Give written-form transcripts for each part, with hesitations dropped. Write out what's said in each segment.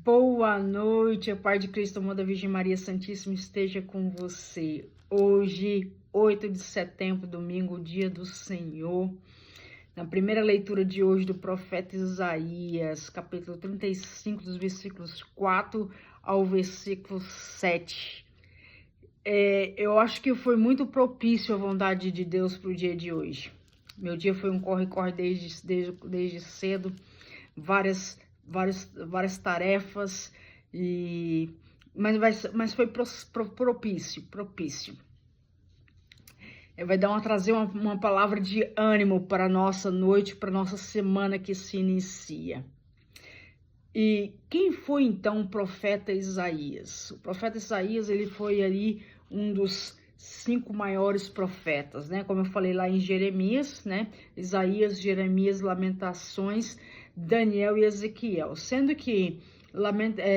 Boa noite, a paz de Cristo, amor da Virgem Maria Santíssima esteja com você. Hoje, 8 de setembro, domingo, dia do Senhor. Na primeira leitura de hoje do profeta Isaías, capítulo 35, dos versículos 4 ao versículo 7. Eu acho que foi muito propício a vontade de Deus para o dia de hoje. Meu dia foi um corre-corre desde cedo, várias tarefas, mas foi propício. Vai trazer uma palavra de ânimo para a nossa noite, para a nossa semana que se inicia. E quem foi então o profeta Isaías? O profeta Isaías, ele foi ali um dos 5 maiores profetas, né? Como eu falei lá em Jeremias, né? Isaías, Jeremias, Lamentações, Daniel e Ezequiel. Sendo que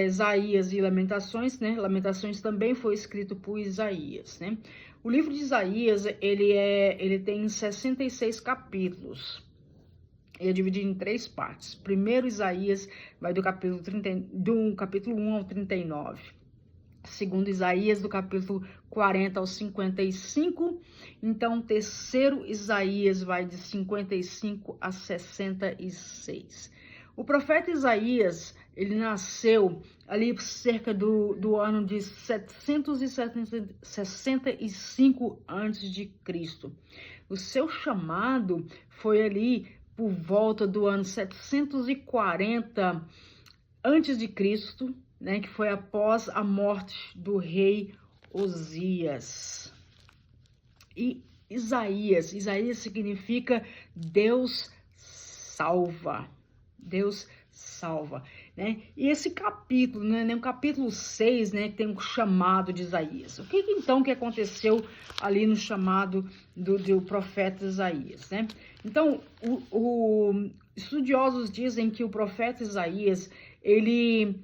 Isaías e Lamentações, né? Lamentações também foi escrito por Isaías, né? O livro de Isaías, ele tem 66 capítulos. Ele é dividido em 3 partes. Primeiro, Isaías vai do capítulo 1 ao 39. Segundo Isaías, do capítulo 40 ao 55. Então, terceiro Isaías vai de 55 a 66. O profeta Isaías, ele nasceu ali cerca do ano de 765 a.C. O seu chamado foi ali por volta do ano 740 a.C., né, que foi após a morte do rei Osias. E Isaías significa Deus salva. Deus salva, né? E esse capítulo, né, no capítulo 6, né, tem um chamado de Isaías. O que então que aconteceu ali no chamado do profeta Isaías, né? Então, estudiosos dizem que o profeta Isaías, ele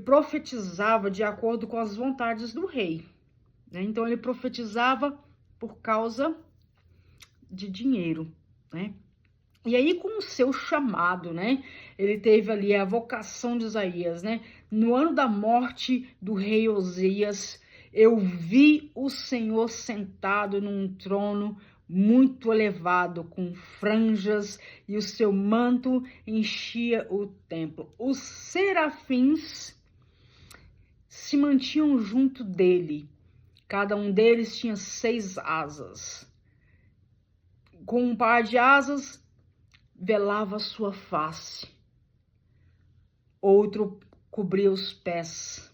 profetizava de acordo com as vontades do rei, né? Então, ele profetizava por causa de dinheiro, né? E aí, com o seu chamado, né? Ele teve ali a vocação de Isaías, né? No ano da morte do rei Osias, eu vi o Senhor sentado num trono muito elevado, com franjas, e o seu manto enchia o templo. Os serafins se mantinham junto dele. Cada um deles tinha 6 asas. Com um par de asas, velava sua face, outro cobria os pés,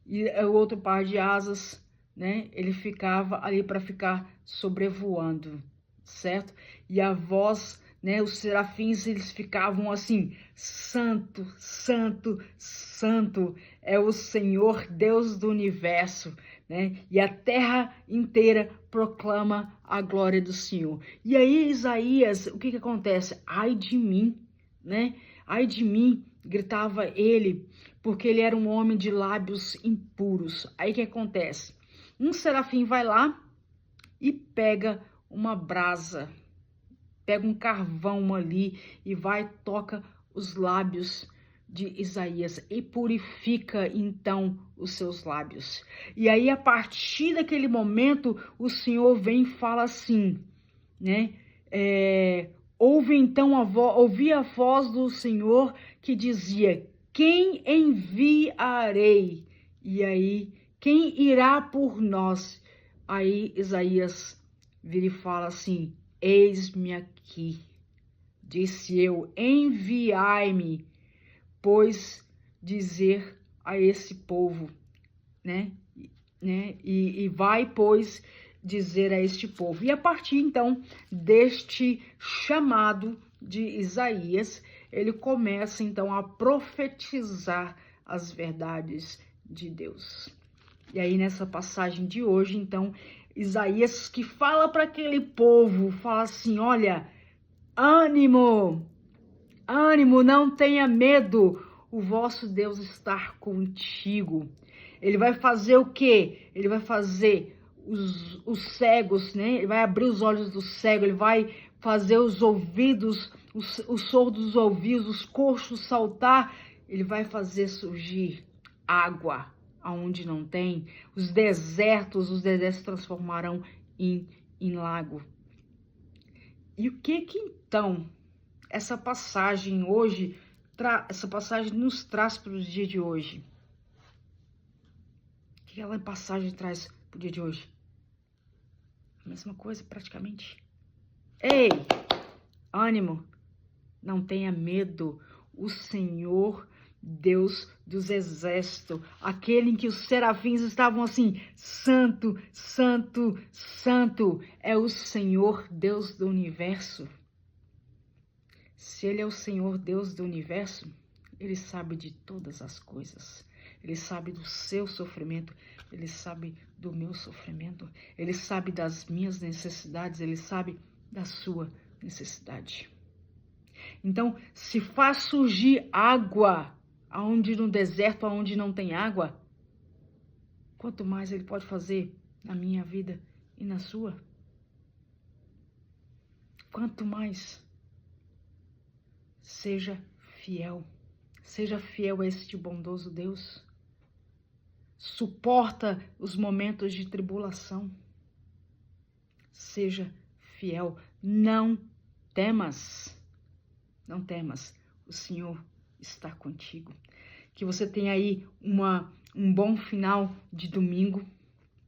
e o outro par de asas, né, ele ficava ali para ficar sobrevoando, certo? E a voz, né, os serafins, eles ficavam assim: santo, santo, santo é o Senhor Deus do universo, né? E a terra inteira proclama a glória do Senhor. E aí, Isaías, o que acontece? Ai de mim, né? Ai de mim, gritava ele, porque ele era um homem de lábios impuros. Aí o que acontece? Um serafim vai lá e pega uma brasa, pega um carvão ali e toca os lábios de Isaías e purifica então os seus lábios. E aí, a partir daquele momento, o Senhor vem e fala assim, né? Ouvi a voz do Senhor que dizia: quem enviarei? E aí, quem irá por nós? Aí Isaías vira e fala assim: eis-me aqui. Disse eu: enviai-me, pois dizer a esse povo, né? E vai, pois, dizer a este povo. E a partir, então, deste chamado de Isaías, ele começa, então, a profetizar as verdades de Deus. E aí, nessa passagem de hoje, então, Isaías, que fala para aquele povo, fala assim: olha, ânimo, não tenha medo, o vosso Deus está contigo. Ele vai fazer o quê? Ele vai fazer os cegos, né? Ele vai abrir os olhos do cego, ele vai fazer os ouvidos, os surdos ouvir, os coxos saltar Ele vai fazer surgir água aonde não tem. Os desertos se transformarão em lago. E o que então essa passagem hoje, essa passagem nos traz para o dia de hoje? O que aquela passagem traz para o dia de hoje? A mesma coisa, praticamente. Ei, ânimo, não tenha medo. O Senhor, Deus dos exércitos, aquele em que os serafins estavam assim, santo, santo, santo, é o Senhor, Deus do universo. Se Ele é o Senhor, Deus do universo, Ele sabe de todas as coisas. Ele sabe do seu sofrimento, Ele sabe do meu sofrimento, Ele sabe das minhas necessidades, Ele sabe da sua necessidade. Então, se faz surgir água aonde no deserto, aonde não tem água, quanto mais Ele pode fazer na minha vida e na sua? Quanto mais. Seja fiel a este bondoso Deus. Suporta os momentos de tribulação. Seja fiel, não temas. Não temas, o Senhor está contigo. Que você tenha aí um bom final de domingo,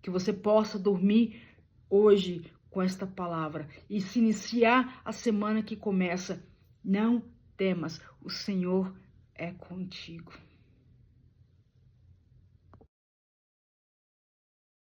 que você possa dormir hoje com esta palavra e se iniciar a semana que começa. Não temas, o Senhor é contigo.